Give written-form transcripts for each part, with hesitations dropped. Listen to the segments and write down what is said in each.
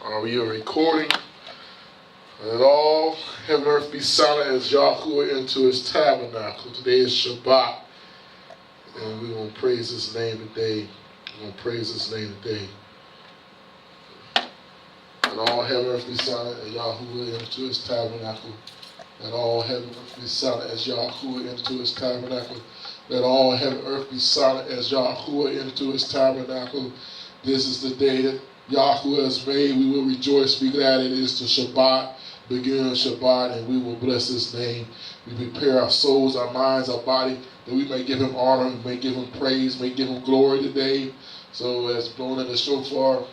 We are recording. Let all heaven and earth be silent as Yahuwah into his tabernacle. Today is Shabbat. And we're going to praise his name today. We're going to praise his name today. Let all heaven and earth be silent as Yahuwah into his tabernacle. Let all heaven and earth be silent as Yahuwah into his tabernacle. Let all heaven and earth be silent as Yahuwah into his tabernacle. This is the day that Yahuwah has made. We will rejoice, be glad. It is the Shabbat, beginning of Shabbat, and we will bless his name. We prepare our souls, our minds, our body, that we may give him honor, we may give him praise, may give him glory today. So as blown in the shofar,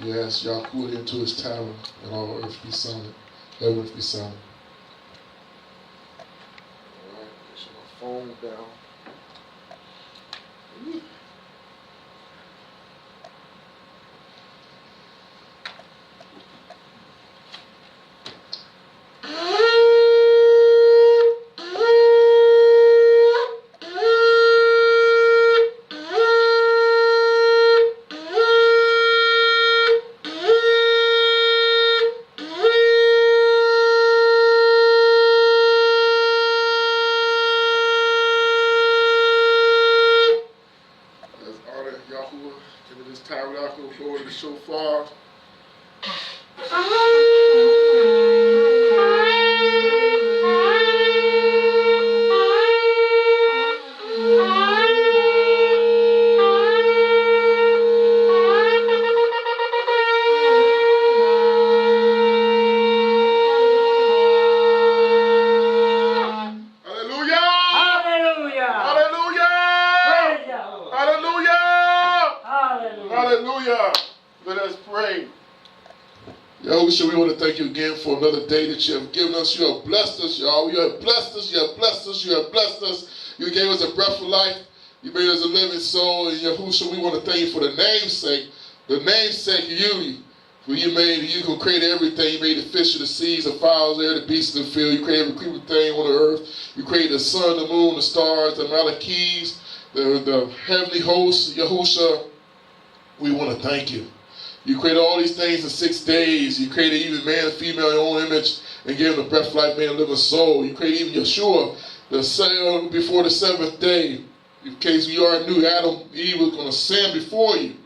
we ask Yahuwah into his tavern, and all earth be silent, heaven earth be silent. All right, get my phone down. We want to thank you again for another day that you have given us. You have blessed us, y'all. You have blessed us. You have blessed us. You have blessed us. You gave us a breath of life. You made us a living soul. And Yahushua, we want to thank you for the namesake. The namesake of you. For you can create everything. You made the fish of the seas, the fowls there, the beasts of the field. You created every creeping thing on the earth. You created the sun, the moon, the stars, the Malachis, the heavenly hosts. Yahushua, we want to thank you. You created all these things in 6 days. You created even man and female in your own image and gave them the breath of life, man, and living soul. You created even Yeshua before the seventh day. In case you already knew Adam, Eve was going to sin before you.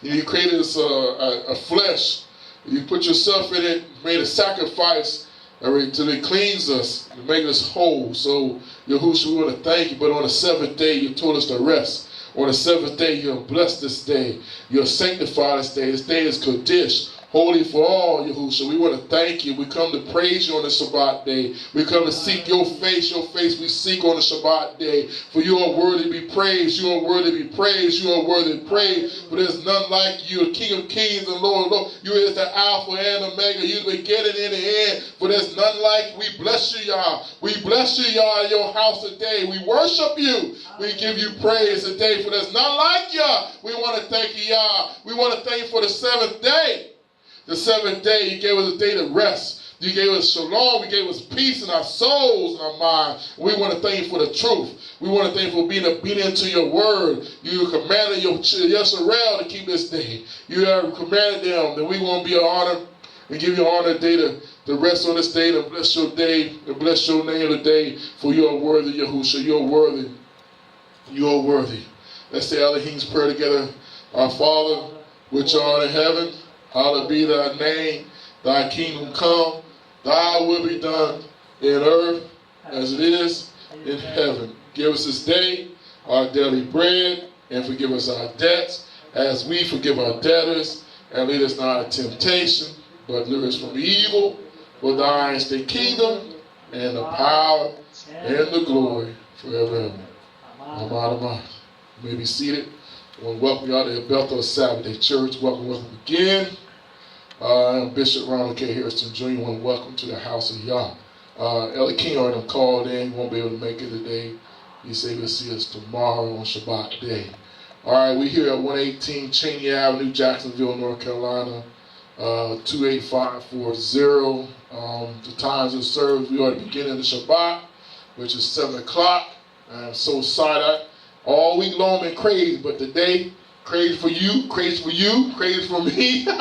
And you created us a flesh. You put yourself in it, made a sacrifice until it cleans us and make us whole. So, Yahushua, we want to thank you. But on the seventh day, you told us to rest. On the seventh day, you'll bless this day. You'll sanctify this day. This day is Kodesh, holy for all, Yahushua. We want to thank you. We come to praise you on the Shabbat day. We come to seek your face. Your face we seek on the Shabbat day. For you are worthy to be praised. You are worthy to be praised. You are worthy to praise. For there's none like you, the King of kings and Lord of lords. You is the Alpha and Omega. You the beginning and the end. For there's none like you. We bless you, Yah. We bless you, Yah, in your house today. We worship you. We give you praise today. For there's none like Yah. We want to thank you, Yah. We want to thank you for the seventh day. The seventh day, you gave us a day to rest. You gave us shalom. You gave us peace in our souls and our minds. We want to thank you for the truth. We want to thank you for being obedient to your word. You commanded your Yisrael to keep this day. You have commanded them that we want to be an honor and give you honor today to rest on this day, to bless your day, to bless your name today. For you are worthy, Yahushua. You are worthy. You are worthy. Let's say Elohim's prayer together. Our Father, which art in heaven, hallowed be thy name, thy kingdom come, thy will be done in earth as it is in heaven. Give us this day our daily bread, and forgive us our debts as we forgive our debtors. And lead us not into temptation, but deliver us from evil. For thine is the kingdom, and the power, and the glory forever and ever. Amen. You may be seated. I want to welcome you all to El-beth-el Sabbathdaychurch. Welcome again. I'm Bishop Ronolad Hairston Jr. I want to welcome to the house of Yah. Elder King already called in. He won't be able to make it today. He said he'll see us tomorrow on Shabbat day. All right, we're here at 118 Chaney Avenue, Jacksonville, North Carolina, 28540. The times of service, we are at the beginning of the Shabbat, which is 7 o'clock. I'm so excited. All week long been crazy, but today Crazy for you, crazy for you, crazy for me. But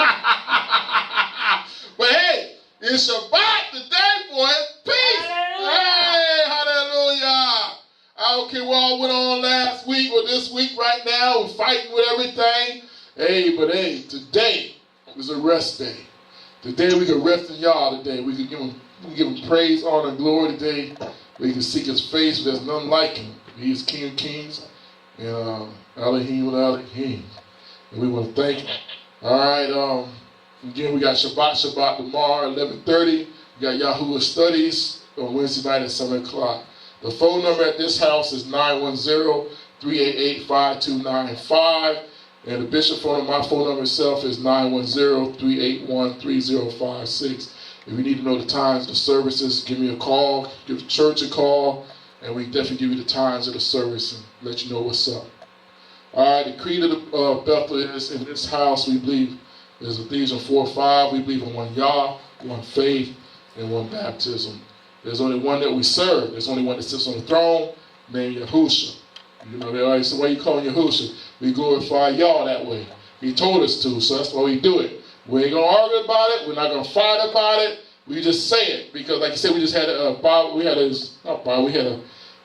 hey, it's Shabbat today, boy. Peace. Hey, hallelujah. I don't care what all went on last week or this week right now. We're fighting with everything. Hey, but hey, today is a rest day. Today we can rest in y'all today. We can give him praise, honor, and glory today. We can seek his face. There's none like him. He is King of Kings and Elohim and Elohim. And we want to thank him. All right. Again, we got Shabbat tomorrow, 11:30. We got Yahuwah studies on Wednesday night at 7 o'clock. The phone number at this house is 910-388-5295. And the bishop phone number, my phone number itself is 910-381-3056. If you need to know the times of the services, give me a call, give the church a call, and we definitely give you the times of the service and let you know what's up. All right, the creed of the Bethel is, in this house, we believe, is Ephesians 4:5. We believe in one Yah, one faith, and one baptism. There's only one that we serve. There's only one that sits on the throne, named Yahusha. You know, they always say, why you call him Yahusha? We glorify Yah that way. He told us to, so that's why we do it. We ain't going to argue about it. We're not going to fight about it. We just say it. Because like I said, we just had a Bible. We had an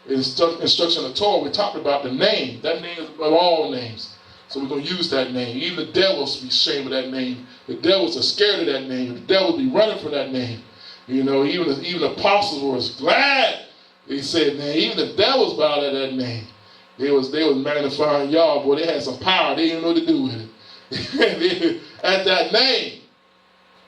instruction of the Torah. We talked about the name. That name is above all names. So we're going to use that name. Even the devils be ashamed of that name. The devils are scared of that name. The devils be running from that name. You know, even the apostles were glad. They said, man, even the devils bowed at that name. They was magnifying y'all. Boy, they had some power. They didn't know what to do with it. At that name.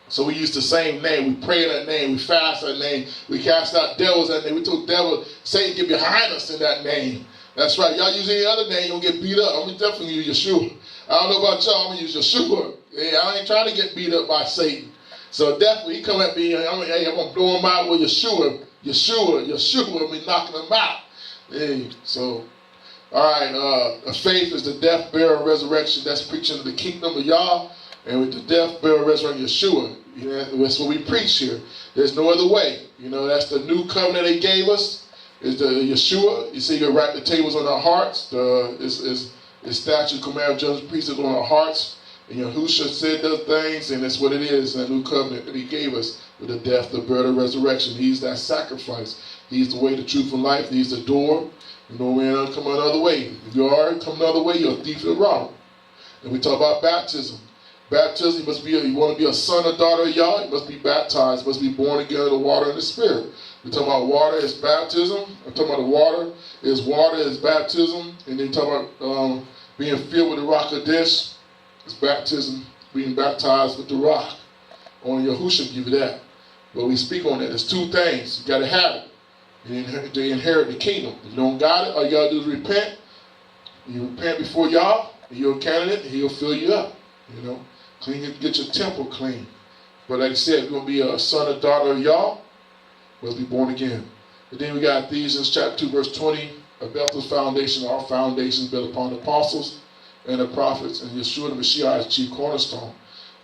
So we use the same name. We pray in that name. We fast that name. We cast out devils in that name. We told devil, Satan, get behind us in that name. That's right. Y'all use any other name, you'll get beat up. I'm definitely use Yeshua. I don't know about y'all. I'm going to use Yeshua. Yeah, I ain't trying to get beat up by Satan. So definitely, he come at me. I'm going to blow him out with Yeshua. Yeshua. We knocking him out. Hey, so, all right. Faith is the death, burial, and resurrection. That's preaching of the kingdom of Yah. And with the death, burial, resurrection, Yeshua. You know, that's what we preach here. There's no other way. You know, that's the new covenant they gave us. Is the Yeshua. You see, you write the tables on our hearts. Is statute, command, judgment, priesthood on our hearts. And Yahushua said those things, and that's what it is, that new covenant that he gave us with the death, the burial, the resurrection. He's that sacrifice. He's the way, the truth, and life. He's the door. You know, man, come another way. If you are come another way, you're a thief and a robber. And we talk about baptism. Baptism, you want to be a son or daughter of Yah, you must be baptized, you must be born again of the water and the spirit. We talk about water is baptism. I'm talking about the water is baptism. And then talk about being filled with the rock of dish. It's baptism, being baptized with the rock. Only Yahushua give you that. But we speak on that. There's two things. You got to have it. To inherit the kingdom. If you don't got it, all you got to do is repent. You repent before Yah, and you're a candidate, and he'll fill you up. You know, get your temple clean. But like I said, you're going to be a son or daughter of Yah, must be born again. And then we got Ephesians chapter 2, verse 20. El-beth-el foundation, our foundation is built upon the apostles and the prophets, and Yeshua the Mashiach is chief cornerstone.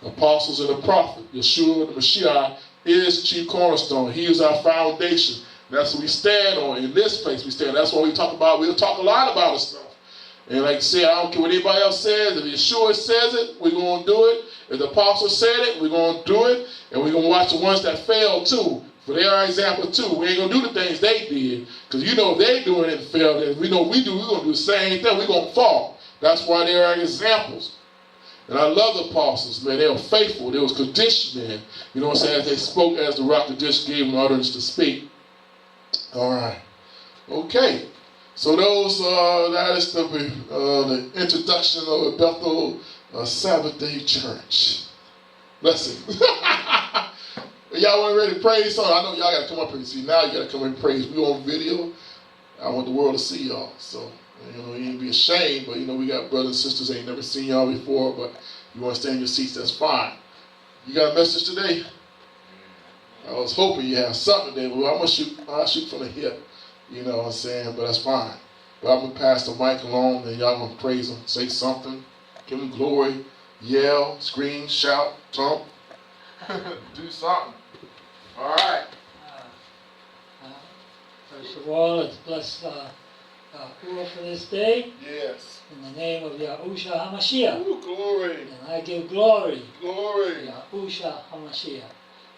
The apostles and the prophet, Yeshua the Mashiach is chief cornerstone. He is our foundation. That's what we stand on. In this place we stand. That's what we talk about. We'll talk a lot about this stuff. And like I said, I don't care what anybody else says. If Yeshua says it, we're going to do it. If the apostle said it, we're going to do it. And we're going to watch the ones that failed too. For their example too. We ain't going to do the things they did. Because you know if they doing it and failed, and we know we do, we're going to do the same thing. We're going to fall. That's why they are examples. And I love the apostles, man. They were faithful. They was conditioned, man. You know what I'm saying? They spoke as the rock of dish gave them utterance to speak. All right. Okay. So those, that is the introduction of El-beth-el Sabbath Day Church. Blessing. Y'all want ready to praise? So I know y'all got to come up here and see. Now you got to come and praise. We on video. I want the world to see y'all. So, you know, you ain't be ashamed, but, you know, we got brothers and sisters ain't never seen y'all before, but you want to stay in your seats, that's fine. You got a message today? I was hoping you have something today, but I'll shoot from the hip. You know what I'm saying? But that's fine. But I'm going to pass the mic along, and y'all going to praise him, say something, give him glory, yell, scream, shout, thump, do something. All right. First of all, let's bless for this day. Yes. In the name of Yahushua HaMashiach. Ooh, glory. And I give glory Glory. to Yahushua HaMashiach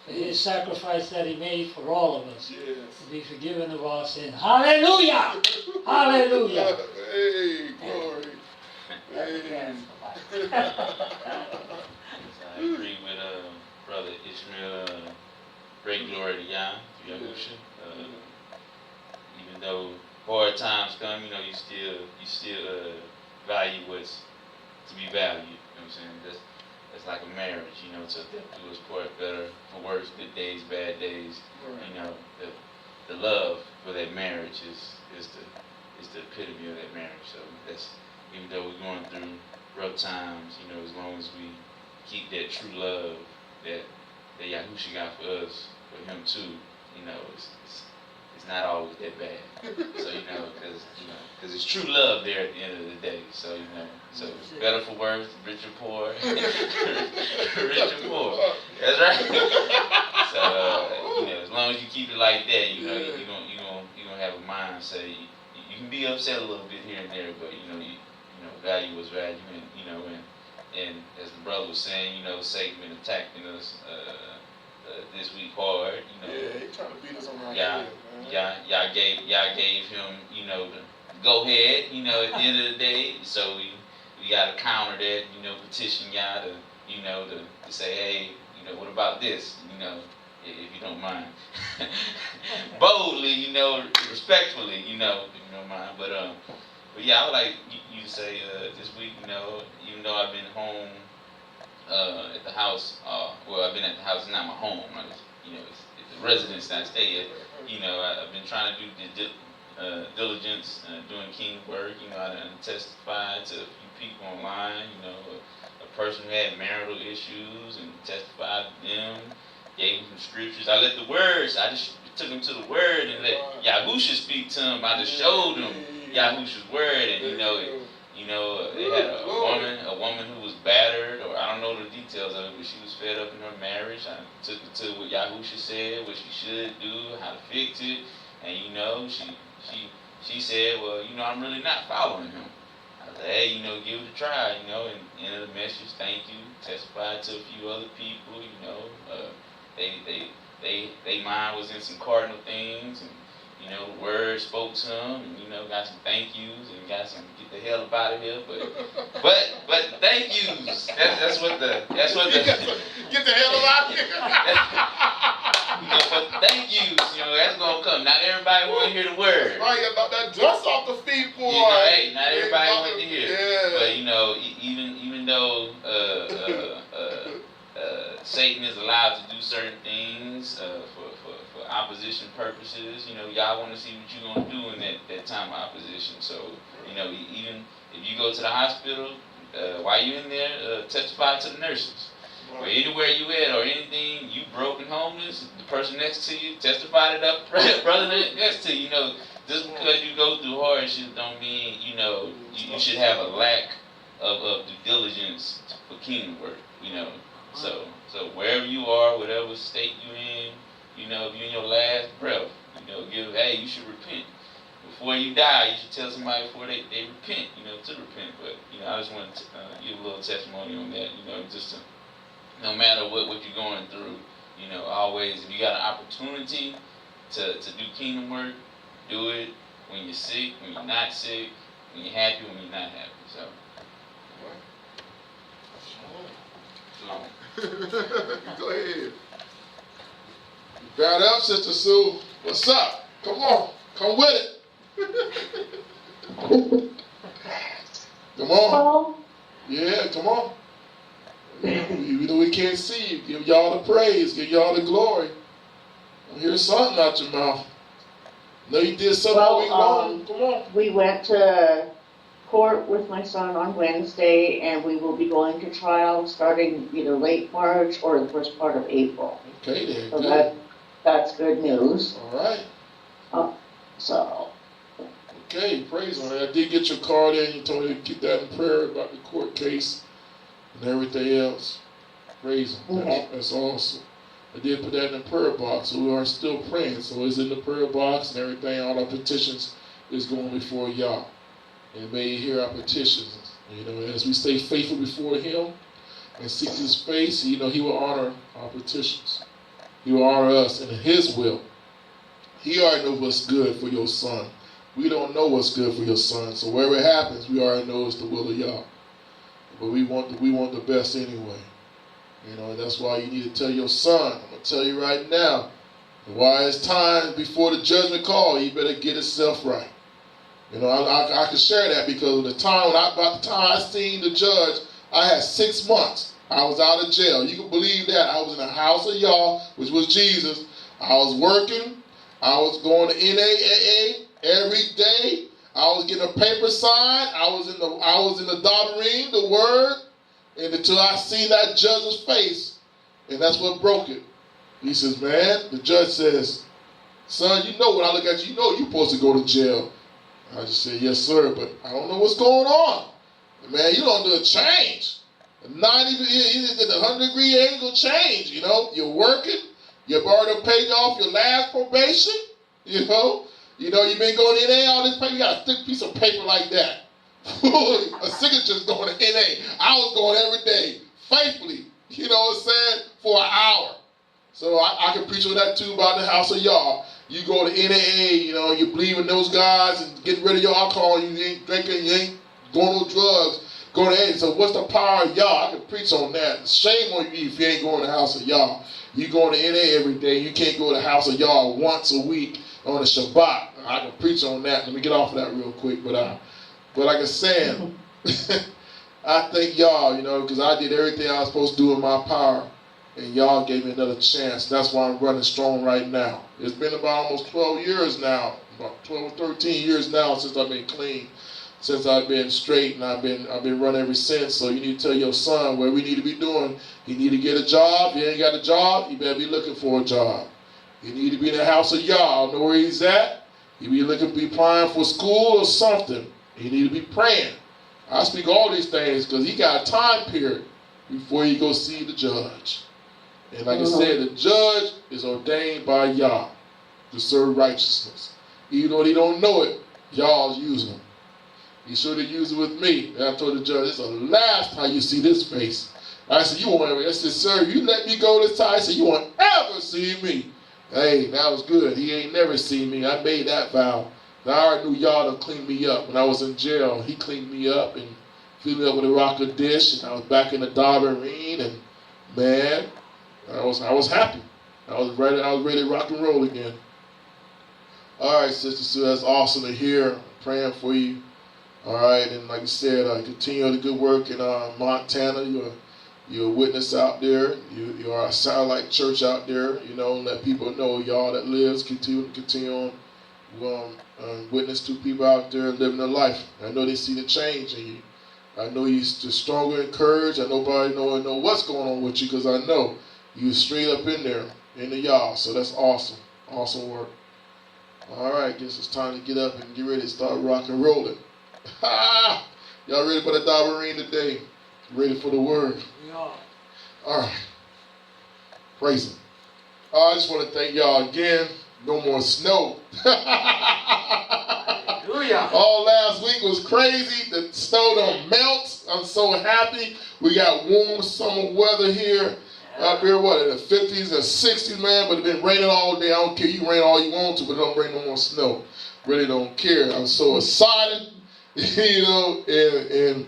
for his sacrifice that he made for all of us. Yes. To be forgiven of our sin. Hallelujah! Hallelujah! Hey, glory. Hey. I agree with Brother Ishmael. Great glory to Yah, to Yahusha. Even though hard times come, you still value what's to be valued. You know what I'm saying? That's like a marriage. To do its part better, for worse, good days, bad days. Right. The love for that marriage is the epitome of that marriage. So that's, even though we're going through rough times, as long as we keep that true love that Yahusha got for us, for him too, it's not always that bad. So, because it's true love there at the end of the day. So, so better for worse, rich or poor. Rich or poor. That's right. So, as long as you keep it like that, you're gonna have a mind say, you can be upset a little bit here and there, but, value was value, and as the brother was saying, Satan been attacking us this week hard. Yeah, he trying to beat us on our head. Y'all gave him, the go ahead, at the end of the day. So we got to counter that, petition y'all to say, hey, what about this? If you don't mind, boldly, respectfully, if you don't mind. But yeah, I would like you to say this week, even though I've been home at the house, I've been at the house, it's not my home, it's the residence that I stay at. I've been trying to do diligence, doing kingdom work. I done testified to a few people online, a person who had marital issues, and testified to them, gave them some scriptures. I just took them to the word and let Yahusha speak to them. I just showed them Yahusha's word, and they had a woman who was battered, or I don't know the details of it, but she was fed up in her marriage. I took her to what Yahusha said, what she should do, how to fix it, and she said, well, I'm really not following him. I said, hey, give it a try, and end of the message, thank you. Testified to a few other people, they mind was in some cardinal things, and the word spoke to them, and got some thank yous, and got some get the hell up out of here. But thank yous. That's what the get the hell up out of here. But thank yous, that's gonna come. Not everybody want to hear the word. Right, about that dust off the feet, boy. Hey, not everybody want to hear. Yeah. But even though Satan is allowed to do certain things for opposition purposes, y'all want to see what you're going to do in that time of opposition. So, even if you go to the hospital, while you're in there, testify to the nurses. Or anywhere you at or anything, you broken, homeless, the person next to you, testify to that brother next to you. Just because you go through hardship don't mean, you should have a lack of due diligence for kingdom work, So wherever you are, whatever state you're in, if you're in your last breath, you should repent. Before you die, you should tell somebody before they repent, to repent. But, I just want to give a little testimony on that, just to, no matter what you're going through, always, if you got an opportunity to do kingdom work, do it when you're sick, when you're not sick, when you're happy, when you're not happy. So. Go ahead. Got up, Sister Sue. What's up? Come on. Come with it. Come on. Yeah, come on. Even though we can't see you, give y'all the praise, give y'all the glory. I hear something out your mouth. No, you did something all week long. Come on. We went to court with my son on Wednesday, and we will be going to trial starting either late March or the first part of April. Okay, then. So good. That's good news. All right. So. Okay, praise on that. I did get your card in. You told me to keep that in prayer about the court case and everything else. Praise him. Okay. That's awesome. I did put that in the prayer box, so we are still praying. So it's in the prayer box and everything. All our petitions is going before Yah. And may He hear our petitions. As we stay faithful before Him and seek His face, He will honor our petitions. He will honor us in His will. He already knows what's good for your son. We don't know what's good for your son. So wherever it happens, we already know it's the will of Yah. But we want the best anyway. And that's why you need to tell your son. I'm going to tell you right now, while it's time before the judgment call, he better get himself right. I can share that because by the time I seen the judge, I had 6 months. I was out of jail. You can believe that. I was in the house of Yah, which was Jesus. I was working. I was going to NAAA every day. I was getting a paper signed. I was in the Dabarim, the word, and until I seen that judge's face, and that's what broke it. He says, man, the judge says, son, when I look at you, you're supposed to go to jail. I just said, yes, sir, but I don't know what's going on. Man, you don't do a change. 90 degree, the 100-degree angle change, You're working. You've already paid off your last probation, you've been going to NA, all this paper. You got a thick piece of paper like that. A signature's going to NA. I was going every day, faithfully, for an hour. So I can preach on that too about the house of Yah. You go to NAA, you believe in those guys and get rid of your alcohol. You ain't drinking, you ain't going on drugs. Go to NAA. So what's the power of Yah? I can preach on that. Shame on you if you ain't going to the house of Yah. You go to NA every day. You can't go to the house of Yah once a week on a Shabbat. I can preach on that. Let me get off of that real quick. But like I said, I thank Yah, because I did everything I was supposed to do in my power. And Yah gave me another chance. That's why I'm running strong right now. It's been about almost 12 years now, about 12 or 13 years now since I've been clean, since I've been straight, and I've been running ever since. So you need to tell your son what we need to be doing. He need to get a job. If he ain't got a job, he better be looking for a job. He need to be in the house of Yah. I don't know where he's at. He be applying for school or something. He need to be praying. I speak all these things because he got a time period before he go see the judge. And like I said, the judge is ordained by Yah to serve righteousness. Even though he don't know it, Yah's using him. He should have used it with me. And I told the judge, this is the last time you see this face. I said, I said, sir, you let me go this time. I said, you won't ever see me. Hey, that was good. He ain't never seen me. I made that vow. I already knew Yah to clean me up. When I was in jail, he cleaned me up and filled me up with a rock of dish. And I was back in the Dabarim, and man, I was happy. I was ready to rock and roll again. All right, Sister Sue, that's awesome to hear. I'm praying for you. All right, and like I said, continue the good work in Montana. You're a witness out there. You are a satellite church out there. Let people know Yah that lives. Continue on witness to people out there living their life. I know they see the change in you. I know you're just stronger and courage. I nobody know what's going on with you because I know you straight up in there in the Yah. So that's awesome. Awesome work. All right, guess it's time to get up and get ready to start rock and rolling. Y'all ready for the Dabarim today? Ready for the word? We are. All right. Praise Him. I just want to thank y'all again. No more snow. Hallelujah. All last week was crazy. The snow don't melt. I'm so happy. We got warm summer weather here. Up here, in the 50s and 60s, man, but it's been raining all day. I don't care. You rain all you want to, but don't rain no more snow. Really don't care. I'm so excited, and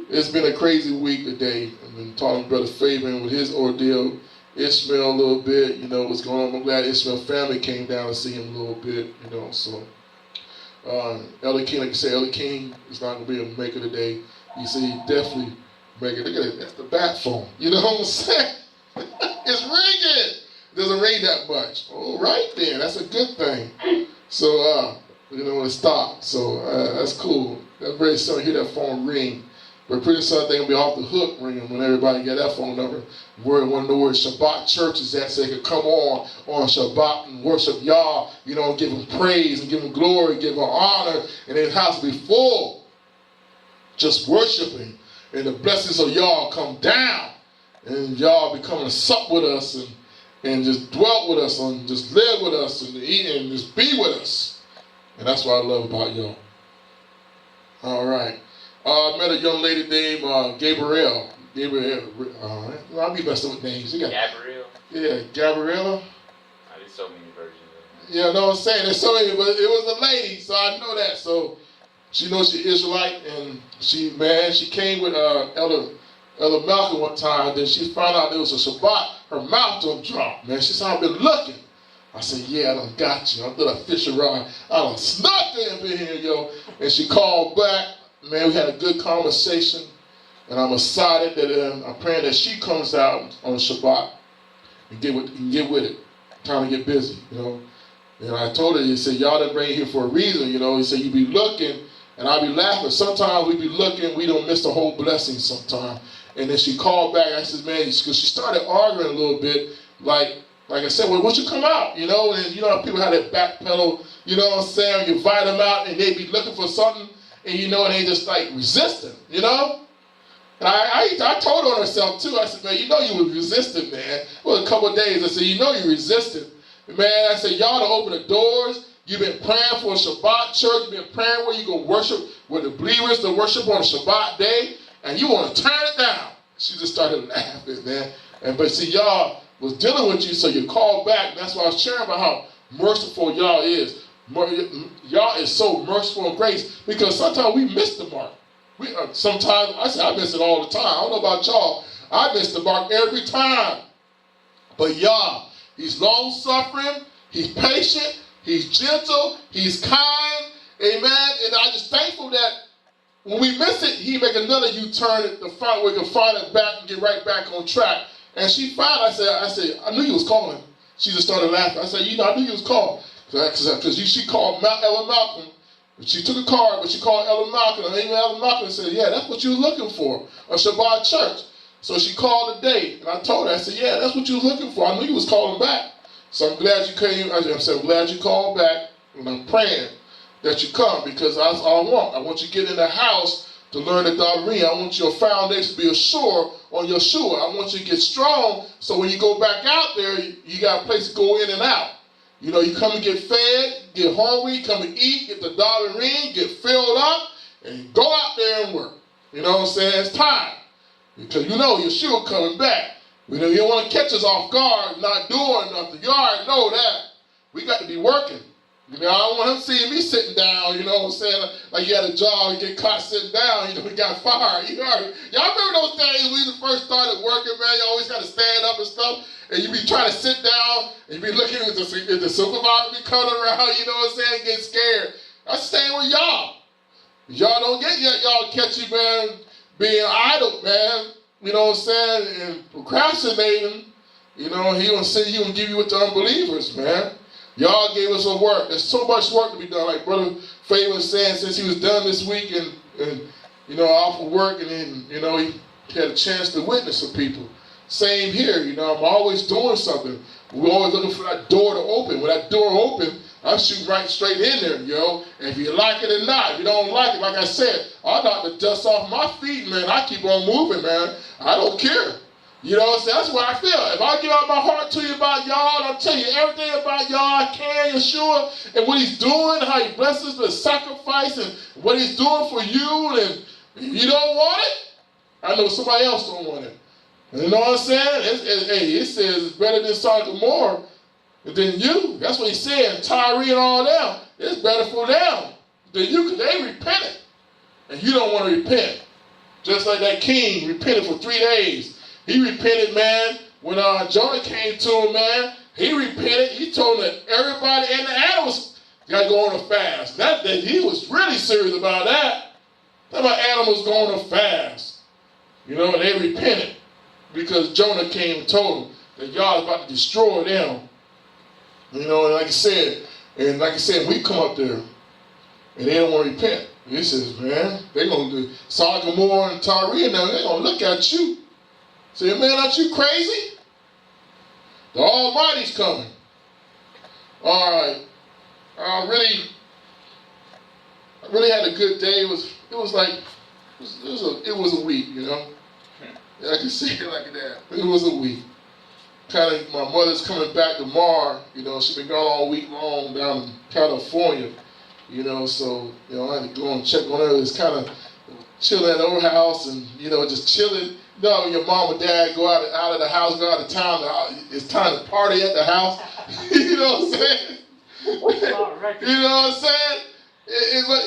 it's been a crazy week today. I've been talking to Brother Fabian with his ordeal, Ishmael a little bit, what's going on. I'm glad Ishmael family came down to see him a little bit, so. Elder King, like you said, Elder King is not going to be able to make it today. You see, he definitely make it. Look at it, that's the bat phone. You know what I'm saying? It's ringing. It doesn't ring that much. All right then, that's a good thing. So, it stopped. So that's cool. That's very soon hear that phone ring. But pretty soon they're going to be off the hook ringing when everybody get that phone number. Where want to know where Shabbat church is at so they can come on Shabbat and worship Yah, give him praise and give him glory, give him honor, and then the house will be full. Just worshiping. And the blessings of Yah come down. And Yah be coming to sup with us and just dwell with us and just live with us and eat and just be with us. And that's what I love about y'all. All right. I met a young lady named Gabrielle. I'll be messing with names. Gabrielle? Yeah, Gabriella. There's so many versions of it. Yeah, I know what I'm saying. There's so many, but it was a lady, so I know that. So she knows she's Israelite, and she came with Elder Malcolm one time. Then she found out there was a Shabbat. Her mouth done dropped, man. She said, I've been looking. I said, yeah, I done got you. I thought I fish around. I done snuck up in here, yo. And she called back. Man, we had a good conversation. And I'm excited that I'm praying that she comes out on Shabbat and get with it. Time to get busy, you know. And I told her, he said, y'all didn't bring here for a reason, you know. He said, you be looking, and I be laughing. Sometimes we be looking, we don't miss the whole blessing sometimes. And then she called back. I said, man, because she started arguing a little bit, like I said, well, once you come out, you know, and you know how people have that backpedal, you know what I'm saying? You invite them out, and they be looking for something, and you know, and they just like resisting, you know? And I told her on herself too. I said, man, you know you was resisting, man. Well, a couple of days, I said, you know you resisted. Man, I said, y'all to open the doors. You've been praying for a Shabbat church. You've been praying where you go worship, with the believers to worship on a Shabbat day, and you want to turn it down. She just started laughing, man. But see, y'all was dealing with you, so you called back. And that's why I was sharing about how merciful y'all is. Y'all is so merciful and grace, because sometimes we miss the mark. Sometimes, I miss it all the time. I don't know about y'all. I miss the mark every time. But y'all, he's long-suffering, he's patient, he's gentle, he's kind, amen. And I'm just thankful that when we miss it, he make another U-turn to find where we can find it back and get right back on track. And she found, I said, I knew you was calling. She just started laughing. I said, you know, I knew you was calling. Because she called Ella Malcolm. She took a card, but she called Ella Malcolm. And even Ella Malcolm said, yeah, that's what you were looking for, a Shabbat church. So she called the date, and I told her, I said, yeah, that's what you was looking for. I knew you was calling back. So I'm glad you came. I said, I'm glad you called back, and I'm praying that you come, because that's all I want. I want you to get in the house to learn the Daverin. I want your foundation to be assured on Yeshua. I want you to get strong, so when you go back out there, you got a place to go in and out. You know, you come and get fed, get hungry, come and eat, get the Daverin, get filled up, and go out there and work. You know what I'm saying? It's time. Because you know Yeshua coming back. You know, you don't want to catch us off guard, not doing nothing. You already know that. We got to be working. You know, I don't want him seeing me sitting down, you know what I'm saying? Like you had a job, you get caught sitting down, you know, he got fired. You know, y'all remember those days when we first started working, man? You always got to stand up and stuff, and you be trying to sit down, and you be looking at the supervisor be coming around, you know what I'm saying, get scared. That's the same with y'all. Y'all don't get y'all catch you, man, being idle, man. You know what I'm saying? And procrastinating, you know, he gonna send you and give you with the unbelievers, man. Y'all gave us some work. There's so much work to be done. Like Brother Faye was saying, since he was done this week and you know, off of work, and then, you know, he had a chance to witness some people. Same here, you know, I'm always doing something. We're always looking for that door to open. When that door open, I shoot right straight in there, yo. And if you like it or not, if you don't like it, like I said, I knock the dust off my feet, man. I keep on moving, man. I don't care. You know what I'm saying? That's what I feel. If I give out my heart to you about y'all, I'll tell you everything about y'all I can, Yeshua, and what he's doing, how he blesses the sacrifice, and what he's doing for you, and you don't want it, I know somebody else don't want it. You know what I'm saying? It says it's better than Sodom and Gomorrah than you. That's what he's saying. Tyre and all them. It's better for them than you, because they repented. And you don't want to repent. Just like that king repented for 3 days. He repented, man. When Jonah came to him, man, he repented. He told that everybody and the animals got to go on a fast. That he was really serious about that. Talking about animals going on a fast. You know, and they repented because Jonah came and told them that y'all is about to destroy them. You know, and like I said, we come up there and they don't want to repent. He says, man, they're going to do Sodom, Gomorrah, and Tyre, and they're going to look at you. Say, man, aren't you crazy? The Almighty's coming. All right. I really had a good day. It was a week, you know. I can say it like that. It was a week. Kind of, my mother's coming back tomorrow. You know, she's been gone all week long down in California. You know, so, you know, I had to go and check on her. It's kind of chilling at our house and, you know, just chilling. You know, when your mom and dad go out of the house, go out of town, it's time to party at the house. You know what I'm saying? You know what I'm saying?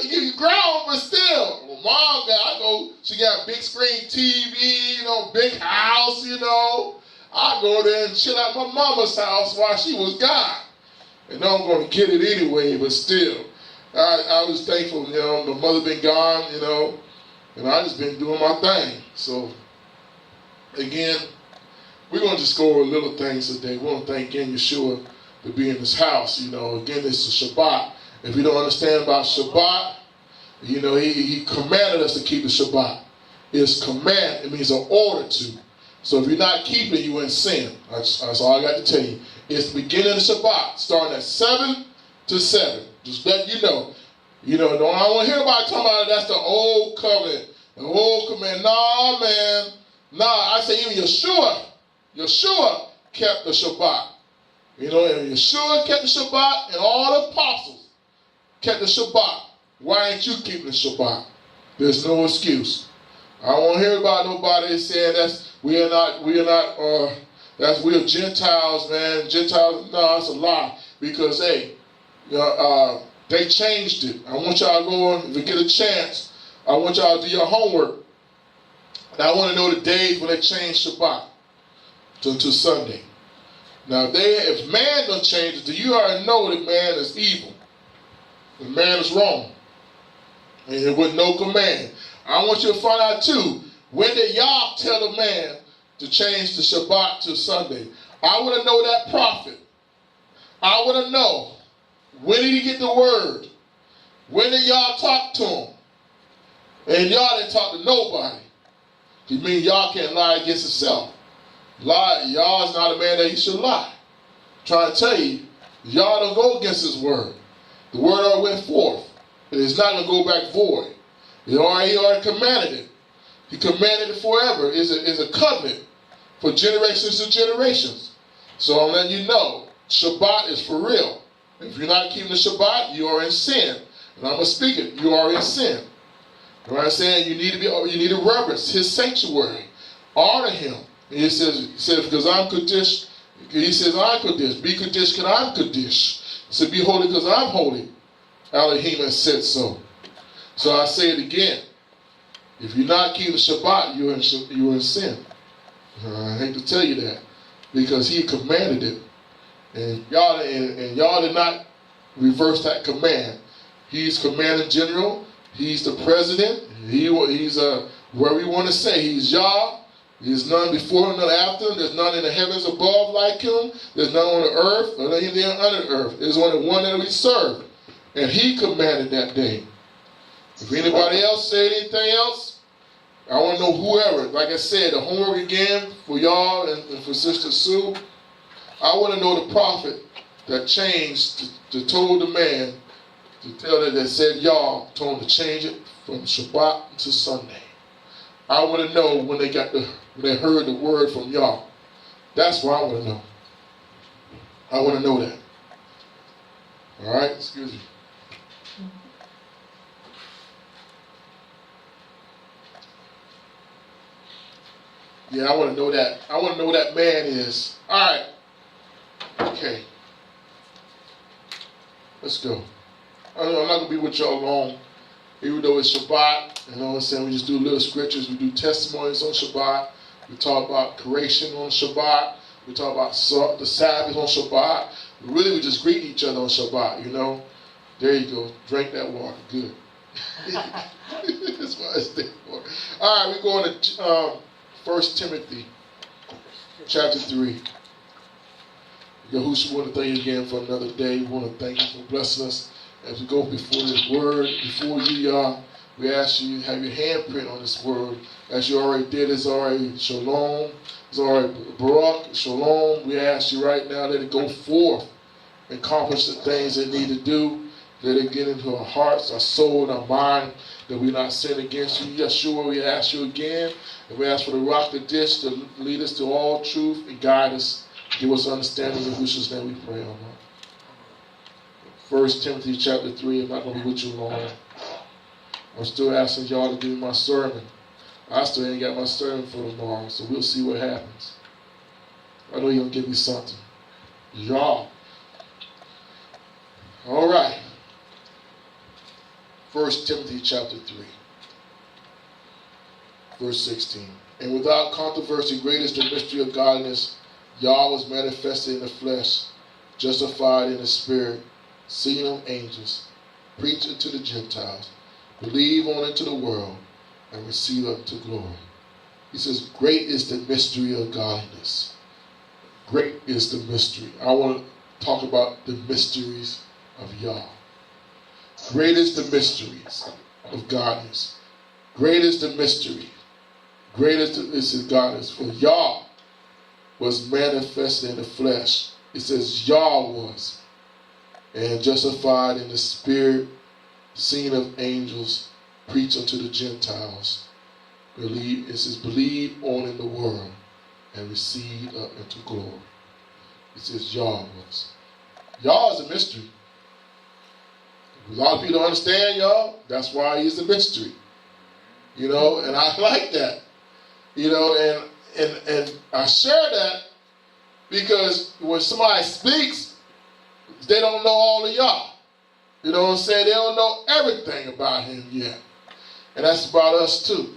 You grown, but still. Well, mom, she got big screen TV, you know, big house, you know. I go there and chill at my mama's house while she was gone. And I'm going to get it anyway, but still. I was thankful, you know, my mother been gone, you know, and I just been doing my thing. So, again, we're going to just go over little things today. We want to thank again Yeshua to be in this house. You know, again, it's a Shabbat. If you don't understand about Shabbat, you know, he commanded us to keep the Shabbat. It's command. It means an order to. So if you're not keeping it, you're in sin. That's all I got to tell you. It's the beginning of the Shabbat, starting at 7 to 7. Just let you know. You know, I don't want to hear about talking about that's the old covenant. The old command. Nah, man. Nah, I say even Yeshua kept the Shabbat. You know, and Yeshua kept the Shabbat, and all the apostles kept the Shabbat. Why ain't you keeping the Shabbat? There's no excuse. I don't want to hear about nobody saying we are Gentiles, man. Gentiles, no, that's a lie. Because hey, they changed it. I want y'all to go, if you get a chance, I want y'all to do your homework. And I want to know the days when they changed Shabbat to Sunday. Now, if man done changed it, then you already know that man is evil. The man is wrong. And with no command. I want you to find out too, when did Yah tell the man to change the Shabbat to Sunday? I want to know that prophet. I want to know, when did he get the word? When did Yah talk to him? And Yah didn't talk to nobody. You mean Yah can't lie against himself? Yah is not a man that he should lie. I'm trying to tell you, Yah don't go against his word. The word already went forth. It is not going to go back void. He already commanded it. He commanded it forever. It's a covenant for generations to generations. So I'm letting you know, Shabbat is for real. If you're not keeping the Shabbat, you are in sin. And I'm going to speak it. You are in sin. You know what I'm saying? You need to reverence his sanctuary. Honor him. And he says, because I'm Kaddish, he says, I'm Kaddish. Be Kaddish because I'm Kaddish. He said, be holy because I'm holy. Elohim has said so. So I say it again. If you're not keeping the Shabbat, you're in sin. I hate to tell you that. Because he commanded it. And y'all did not reverse that command. He's commanding general. He's the president. He's where we want to say. He's Yah. There's none before him, none after him. There's none in the heavens above like him. There's none on the earth, or anything under the earth. There's only one that we serve. And he commanded that day. If anybody else say anything else, I want to know whoever. Like I said, the homework again for y'all and for Sister Sue. I want to know the prophet that changed, to told the man, to tell that said y'all, told him to change it from Shabbat to Sunday. I want to know when they heard the word from y'all. That's what I want to know. I want to know that. All right, excuse me. Yeah, I want to know that. I want to know who that man is. All right. Okay. Let's go. I'm not going to be with y'all long. Even though it's Shabbat, you know what I'm saying? We just do little scriptures. We do testimonies on Shabbat. We talk about creation on Shabbat. We talk about the Sabbath on Shabbat. Really, we just greet each other on Shabbat, you know? There you go. Drink that water. Good. That's what I stay for. All right, we're going to 1 Timothy chapter 3. Yahushua, we want to thank you again for another day. We want to thank you for blessing us. As we go before this word, before you, Yah, we ask you to have your handprint on this word. As you already did, it's already Shalom, it's already Barak, Shalom. We ask you right now, let it go forth and accomplish the things it need to do. Let it get into our hearts, our soul, and our mind, that we not sin against you. Yeshua, we ask you again, and we ask for the rock the dish to lead us to all truth and guide us. Give us understanding in Yeshua's name we pray, Allah. 1 Timothy chapter 3. I'm not going to be with you long. I'm still asking y'all to do my sermon. I still ain't got my sermon for tomorrow, so we'll see what happens. I know you're going to give me something. Y'all. All right. 1 Timothy chapter 3. Verse 16. And without controversy, great is the mystery of godliness. Yah was manifested in the flesh, justified in the spirit, seen of angels, preached unto the Gentiles, believe on into the world, and receive unto glory. He says, great is the mystery of godliness. Great is the mystery. I want to talk about the mysteries of Yah. Great is the mysteries of godliness. Great is the mystery. Great is the godliness. For Yah was manifested in the flesh. It says Yah was. And justified in the spirit, seen of angels, preached unto the Gentiles. Believe, it says, believe on in the world and receive up into glory. It says Yah was. Yah is a mystery. A lot of people don't understand Yah. That's why he's a mystery. And I like that. And I share that because when somebody speaks, they don't know all of Yah. You know what I'm saying? They don't know everything about him yet. And that's about us too.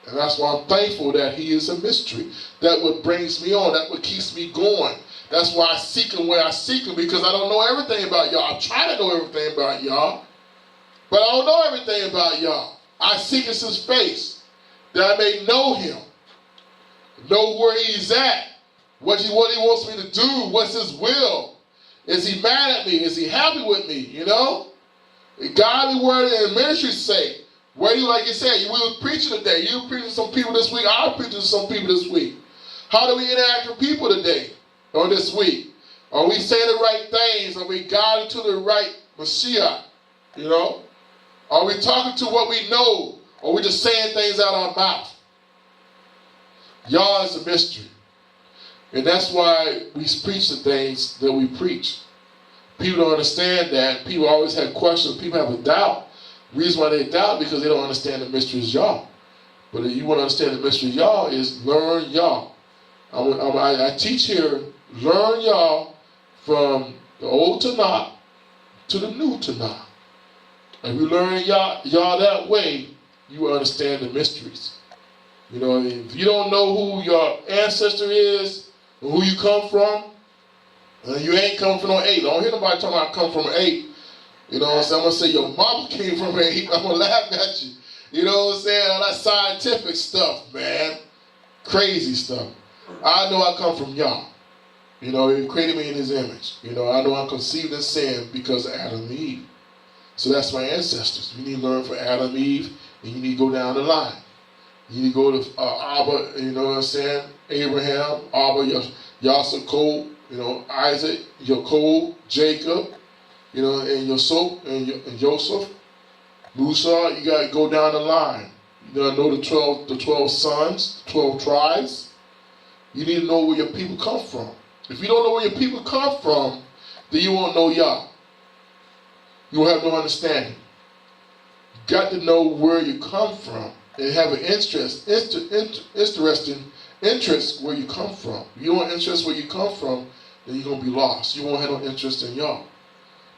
And that's why I'm thankful that he is a mystery. That what brings me on. That what keeps me going. That's why I seek him where I seek him, because I don't know everything about Yah. I'm trying to know everything about Yah, but I don't know everything about Yah. I seek his face, that I may know him, know where he's at, what he wants me to do, what's his will. Is he mad at me? Is he happy with me? Godly word and ministry's sake. Where you, like you said, we were preaching today. You were preaching to some people this week. I was preaching to some people this week. How do we interact with people today or this week? Are we saying the right things? Are we guiding to the right Mashiach? Are we talking to what we know? Or are we just saying things out of our mouth? Yah is a mystery. And that's why we preach the things that we preach. People don't understand that. People always have questions. People have a doubt. The reason why they doubt because they don't understand the mystery of Yah. But if you want to understand the mystery of Yah is learn Yah. I teach here, learn Yah from the old Tanakh to the new Tanakh. If you learn Yah that way, you will understand the mysteries. If you don't know who your ancestor is, or who you come from, you ain't come from no 8. I don't hear nobody talking about come from 8. I'm going to say your mama came from 8. I'm going to laugh at you. You know what I'm saying? All that scientific stuff, man. Crazy stuff. I know I come from Yah. He created me in his image. I know I'm conceived in sin because of Adam and Eve. So that's my ancestors. You need to learn from Adam and Eve, and you need to go down the line. You need to go to Abba, Abraham, Abba, Yaakov, Isaac, Jacob, Jacob, and Joseph, Musa. You got to go down the line. You got to know the 12 sons, 12 tribes. You need to know where your people come from. If you don't know where your people come from, then you won't know Yah. You won't have no understanding. You got to know where you come from and have an interesting interest where you come from. If you don't have interest where you come from, then you're going to be lost. You won't have no interest in Yah.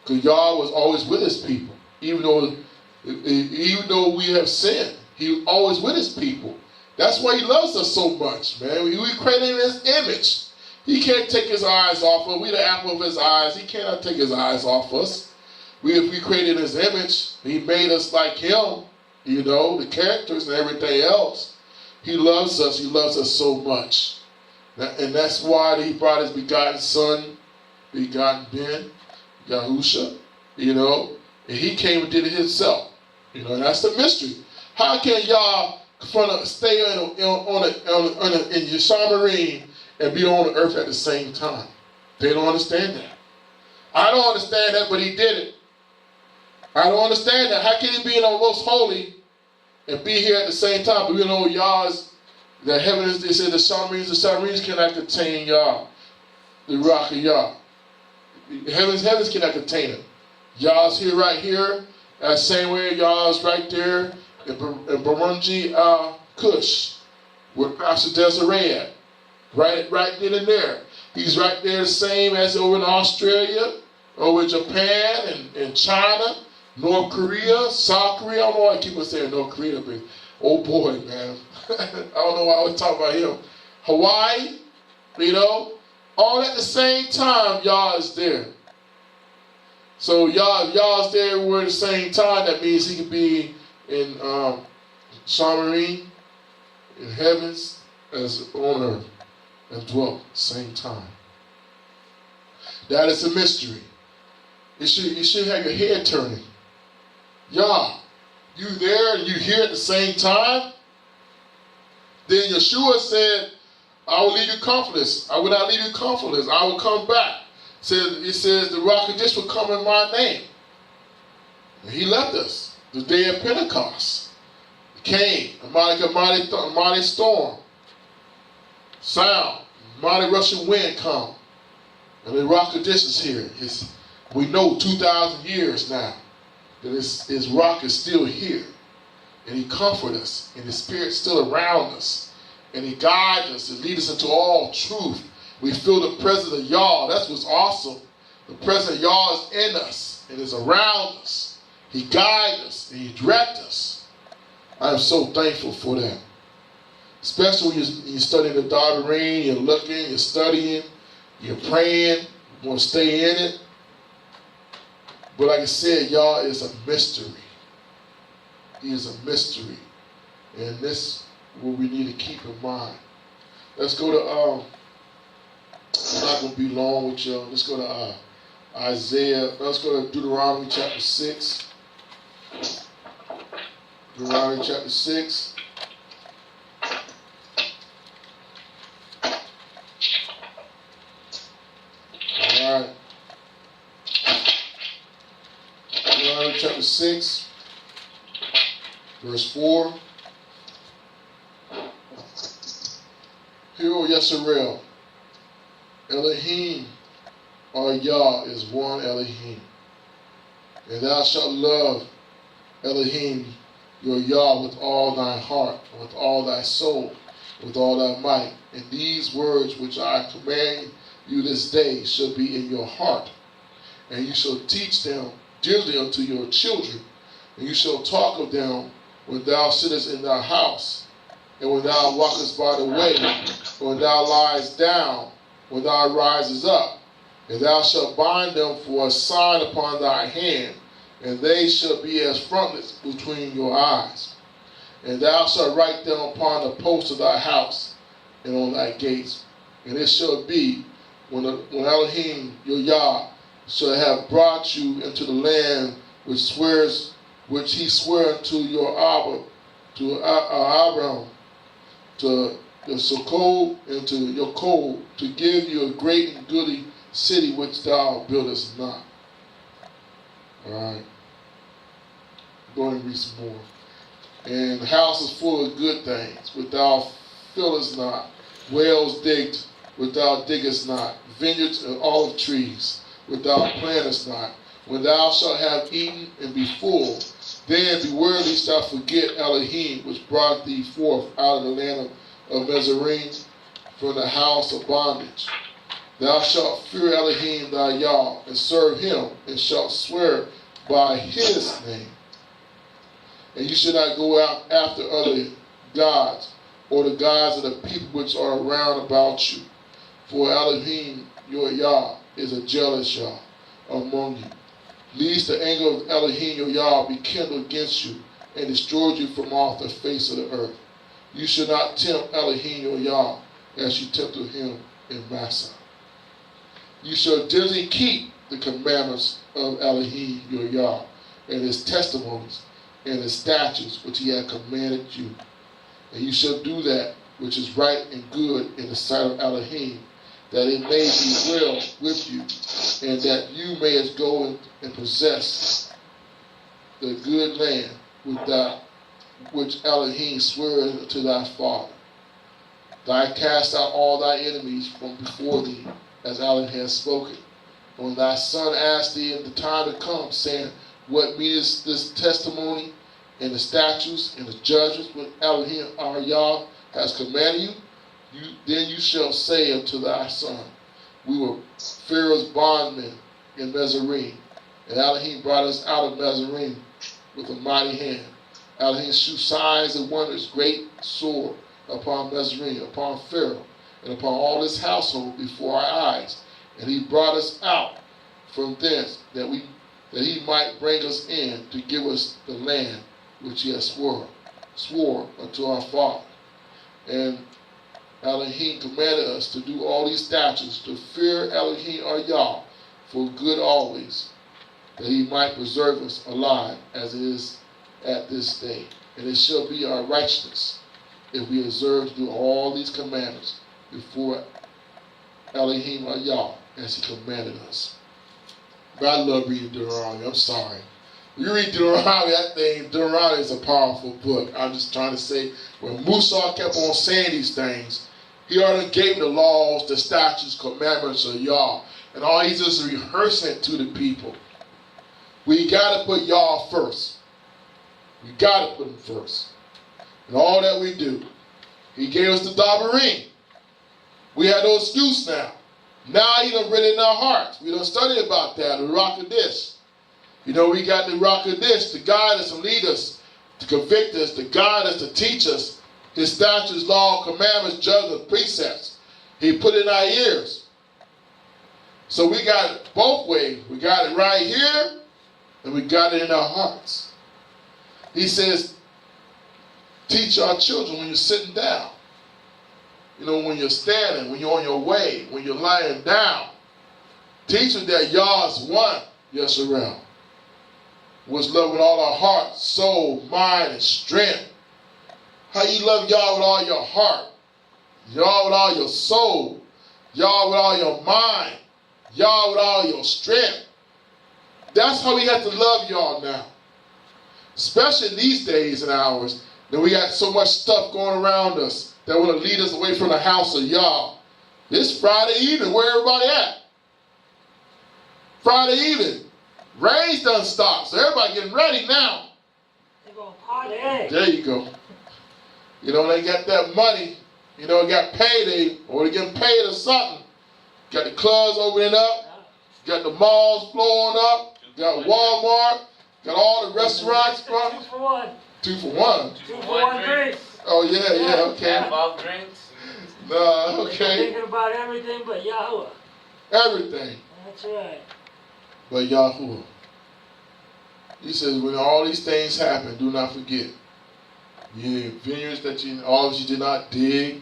Because Yah was always with his people. Even though we have sinned, he was always with his people. That's why he loves us so much, man. We created in his image. He can't take his eyes off us. We're the apple of his eyes. He cannot take his eyes off us. If we created his image, he made us like him, the characters and everything else. He loves us. He loves us so much. And that's why he brought his begotten son, begotten Ben, Yahusha, and he came and did it himself. And that's the mystery. How can Yah stay in Yeshamarine and be on the earth at the same time? They don't understand that. I don't understand that, but he did it. I don't understand that. How can he be in the most holy and be here at the same time? But we know Yah's, the heavens, they said the Shamarines cannot contain Yah, the rock of Yah. Heavens cannot contain him. Y'all's here right here. That same way y'all's right there in Burundi, Kush, with Pastor Desiree at. Right then and there. He's right there the same as over in Australia, over in Japan and China, North Korea, South Korea. I don't know why I keep on saying North Korea, but oh boy, man. I don't know why I always talk about him. Hawaii, all at the same time, y'all is there. So y'all's there everywhere at the same time. That means he could be in Shamarine, in heavens, as on earth, and dwell at the same time. That is a mystery. You should have your head turning. Y'all, you there and you here at the same time? Then Yeshua said, I will leave you comfortless. I will not leave you comfortless. I will come back. It says the rock of this will come in my name. And he left us the day of Pentecost. It came, a mighty storm, sound, mighty rushing wind come. And the rock of this is here. We know 2,000 years now that his rock is still here. And he comforts us. And his spirit's still around us. And he guides us and leads us into all truth. We feel the presence of Yah. That's what's awesome. The presence of Yah is in us and is around us. He guides us and he directs us. I am so thankful for that. Especially when you're studying the Darbarine, you're looking, you're studying, you're praying, you want to stay in it. But like I said, Yah is a mystery. He is a mystery. And this is what we need to keep in mind. Let's go to I'm not going to be long with you. Let's go to Isaiah. Let's go to Deuteronomy chapter 6. Deuteronomy chapter 6. All right. Deuteronomy chapter 6, verse 4. Hear, O Yisrael, Elohim, or Yah, is one Elohim. And thou shalt love Elohim, your Yah, with all thy heart, and with all thy soul, with all thy might. And these words which I command you this day shall be in your heart. And you shall teach them dearly unto your children. And you shall talk of them when thou sittest in thy house, and when thou walkest by the way, when thou liest down, when thou risest up. And thou shalt bind them for a sign upon thy hand, and they shall be as frontlets between your eyes. And thou shalt write them upon the posts of thy house and on thy gates. And it shall be, when Elohim, your Yah, shall have brought you into the land which he sware unto your Abba, to Abraham, to the Sukkot, and to Yaakov, to give you a great and goodly city which thou buildest not. Alright. Go and read some more. And the house is full of good things, which thou fillest not. Wells digged, which thou diggest not. Vineyards and olive trees, which thou plantest not. When thou shalt have eaten and be full, then beware lest thou forget Elohim, which brought thee forth out of the land of Mizraim, from the house of bondage. Thou shalt fear Elohim thy Yah, and serve him, and shalt swear by his name. And you shall not go out after other gods, or the gods of the people which are round about you. For Elohim your Yah is a jealous Yah among you. Lest the anger of Elohim your Yah be kindled against you, and destroy you from off the face of the earth. You should not tempt Elohim your Yah as you tempted him in Massah. You shall diligently keep the commandments of Elohim your Yah, and his testimonies, and his statutes which he hath commanded you. And you shall do that which is right and good in the sight of Elohim, that it may be well with you, and that you mayest go and possess the good land which Elohim sware to thy father. Thou cast out all thy enemies from before thee, as Elohim has spoken. When thy son asked thee in the time to come, saying, what means this testimony and the statutes and the judgments which Elohim our Yah has commanded you, then you shall say unto thy son, we were Pharaoh's bondmen in Mizraim, and Elohim brought us out of Mizraim with a mighty hand. Elohim shewed signs and wonders, great sword upon Mizraim, upon Pharaoh, and upon all his household before our eyes. And he brought us out from thence, that he might bring us in to give us the land which he has swore unto our father. And Elohim commanded us to do all these statutes, to fear Elohim our Yah for good always, that he might preserve us alive as it is at this day. And it shall be our righteousness if we observe to do all these commandments before Elohim our Yah as he commanded us. But I love reading Deuteronomy. I'm sorry. When you read Deuteronomy is a powerful book. I'm just trying to say, when Musa kept on saying these things, he already gave the laws, the statutes, commandments of Yah. And all he's just rehearsing it to the people. We got to put Yah first. We got to put him first. And all that we do. He gave us the Dabarim. We had no excuse now. Now he done written in our hearts. We done studied about that, the Ruach HaKodesh. You know, we got the Ruach HaKodesh to guide us and lead us, to convict us, to guide us, to teach us his statutes, law, commandments, judgments, precepts. He put it in our ears. So we got it both ways. We got it right here, and we got it in our hearts. He says, teach our children when you're sitting down. You know, when you're standing, when you're on your way, when you're lying down. Teach them that Yah is one, Yesharim. Was love with all our heart, soul, mind, and strength. How you love Yah with all your heart, Yah with all your soul, Yah with all your mind, Yah with all your strength. That's how we have to love Yah now. Especially in these days and hours, that we got so much stuff going around us that want to lead us away from the house of Yah. This Friday evening, where everybody at? Friday evening. Rain's done stopped, so everybody getting ready now. They're going to party. There you go. You know, they got that money. You know, got payday, or they getting paid or something. Got the clubs opening up. Got the malls flowing up. Got Walmart. Got all the restaurants. 2 for 1. 2 for 1. 2 for 1 drinks. Oh, yeah, okay. Half off drinks. No, okay. Thinking about everything but Yahuwah. Everything That's right. but Yahuwah. He says, when all these things happen, do not forget. You vineyards that all of you did not dig.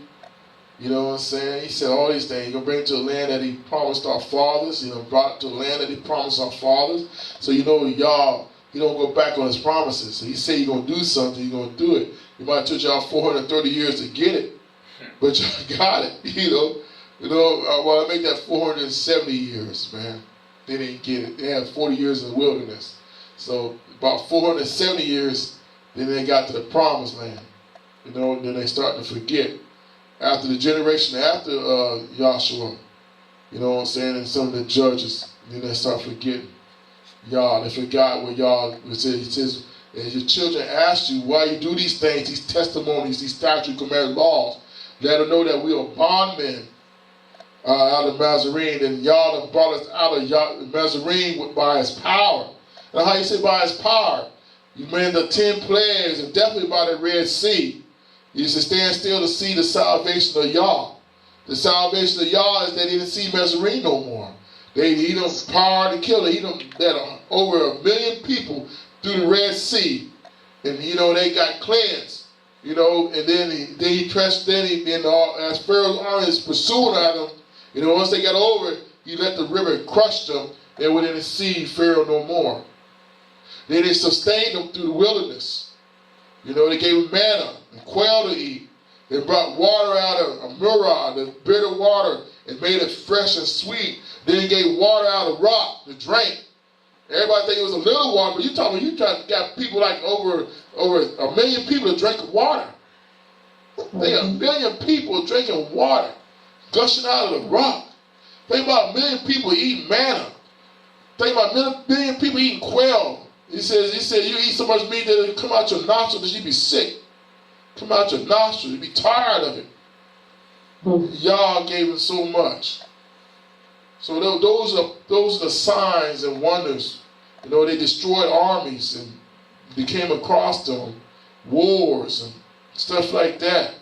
You know what I'm saying? He said all these things. He's going to bring it to a land that he promised our fathers. He brought it to a land that he promised our fathers. So you know, y'all, he don't go back on his promises. So he said he's going to do something, he's going to do it. It might have took y'all 430 years to get it, but y'all got it. Well, I make that 470 years, man. They didn't get it. They had 40 years in the wilderness. So about 470 years, then they got to the promised land. You know, and then they start to forget. After the generation after Joshua, you know what I'm saying, and some of the judges, then they start forgetting Yah. They forgot what Yah said. He says, as your children ask you why you do these things, these testimonies, these statutes, commandments, laws, let them know that we are bondmen out of Mizraim, and Yah brought us out of Mizraim by his power. And how you say by his power? You mean the 10 plagues, and definitely by the Red Sea. You should stand still to see the salvation of Yah. The salvation of Yah is that he didn't see Mizraim no more. He done power to kill it. He done led over 1 million people through the Red Sea, and they got cleansed. And then he pressed. As Pharaoh's army is pursuing at them, once they got over it, he let the river crush them. They wouldn't see Pharaoh no more. Then they sustained them through the wilderness. They gave them manna and quail to eat. They brought water out of Murah, the bitter water, and made it fresh and sweet. Then he gave water out of rock to drink. Everybody think it was a little water, but you got people like over 1 million people to drink water. They got 1 million people drinking water, gushing out of the rock. Think about 1 million people eating manna think about a million people eating quail. He said, you eat so much meat that it'll come out your nostrils that you be sick. Come out your nostrils, you be tired of it. Y'all gave him so much. So those are the signs and wonders. You know, they destroyed armies and they came across them, wars and stuff like that.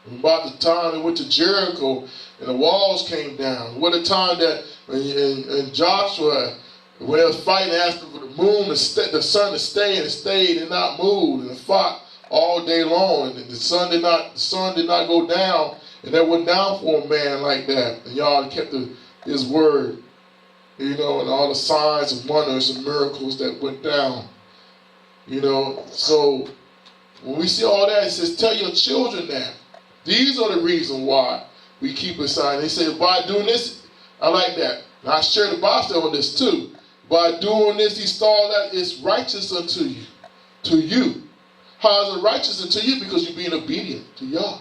And about the time they went to Jericho and the walls came down. What a time that in Joshua, when they was fighting, asking for the moon, the sun to stay, and it stayed and not moved, and it fought all day long, and the sun did not go down, and that went down for a man like that. And y'all kept his word, you know, and all the signs and wonders and miracles that went down, you know. So when we see all that, it says, tell your children that. These are the reasons why we keep a sign. They say, by doing this, I like that. And I share the Bible on this too. By doing this, he saw that it's righteous unto you. To you. How is it righteous unto you? Because you're being obedient to Yah.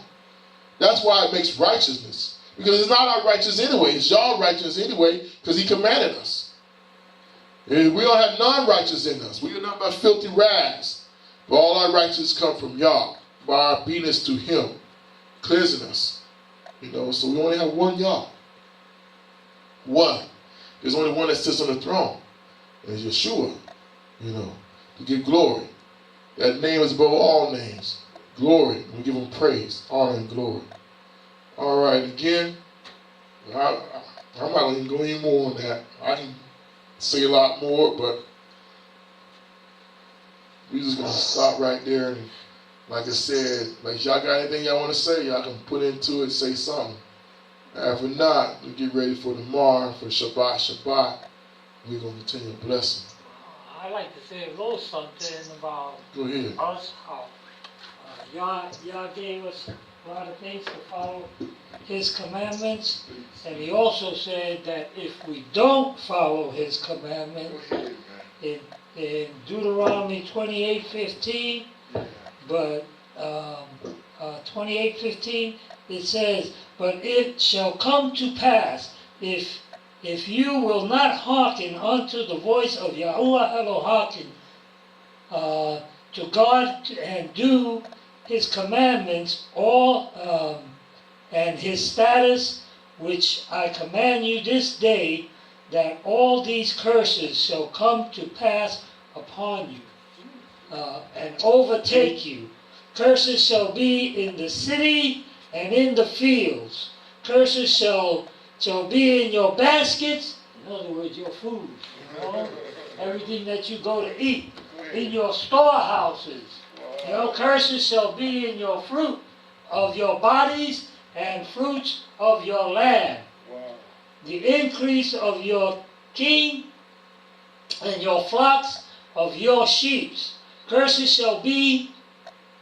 That's why it makes righteousness. Because it's not our righteousness anyway. It's Yah's righteousness anyway, because he commanded us. And we don't have non-righteous in us. We are not but filthy rags. But all our righteousness come from Yah, by our obedience to him, cleansing us. You know, so we only have one Yah. One. There's only one that sits on the throne. And it's Yeshua, you know, to give glory. That name is above all names. Glory. We give him praise, honor, and glory. All right, again, I'm not going to go any more on that. I can say a lot more, but we're just going to stop right there. And like I said, like y'all got anything y'all want to say, y'all can put into it, say something. If not, we get ready for tomorrow for Shabbat. We're going to continue blessing. I like to say a little something about Go ahead. us, how Yah gave us a lot of things to follow his commandments, and he also said that if we don't follow his commandments, in Deuteronomy 28:15, but 28:15, it says, but it shall come to pass, if you will not hearken unto the voice of Yahuwah Elohim, to God and do his commandments, and his status, which I command you this day, that all these curses shall come to pass upon you, and overtake you. Curses shall be in the city and in the fields. Curses shall be in your baskets, in other words, your food, you know, everything that you go to eat, in your storehouses. You know, curses shall be in your fruit of your bodies and fruits of your land. The increase of your king and your flocks of your sheep. Curses shall be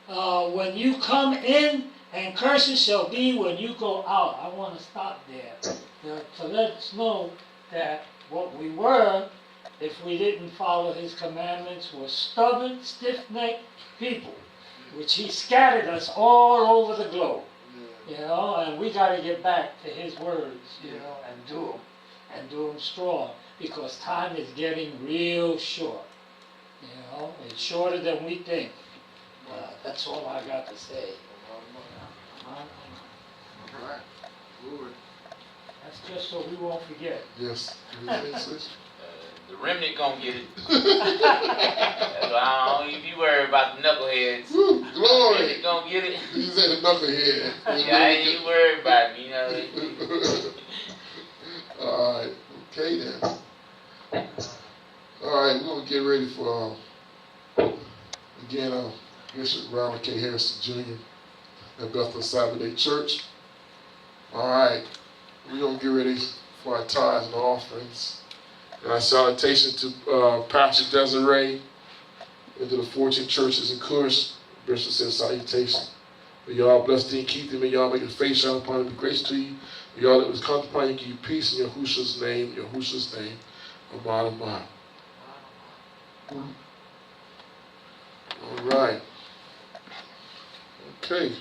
when you come in, and curses shall be when you go out. I want to stop there to let us know that what we were, if we didn't follow his commandments, were stubborn, stiff-necked people, which he scattered us all over the globe. You know, and we got to get back to his words, you know, and do them strong, because time is getting real short. You know, it's shorter than we think. That's all I got to say. That's just so we won't forget. Yes. The remnant gonna get it. That's why I don't even be worried about the knuckleheads. Woo, glory. The remnant gonna get it. You said the knucklehead. Yeah, I ain't even worried about it, you know. All right. Okay then. All right, we're gonna get ready for again Bishop Ronald K. Hairston Jr. El-beth-el Sabbathdaychurch. All right, we're gonna get ready for our tithes and offerings. And our salutation to Pastor Desiree and to the 14 churches in Kush. Bishop says salutation. May y'all bless thee and keep thee. May y'all make your face shine upon you, be grace to you. May y'all that was come upon you, give you peace in Yahushua's name. Yahushua's name. Amen, amen. All right. Okay.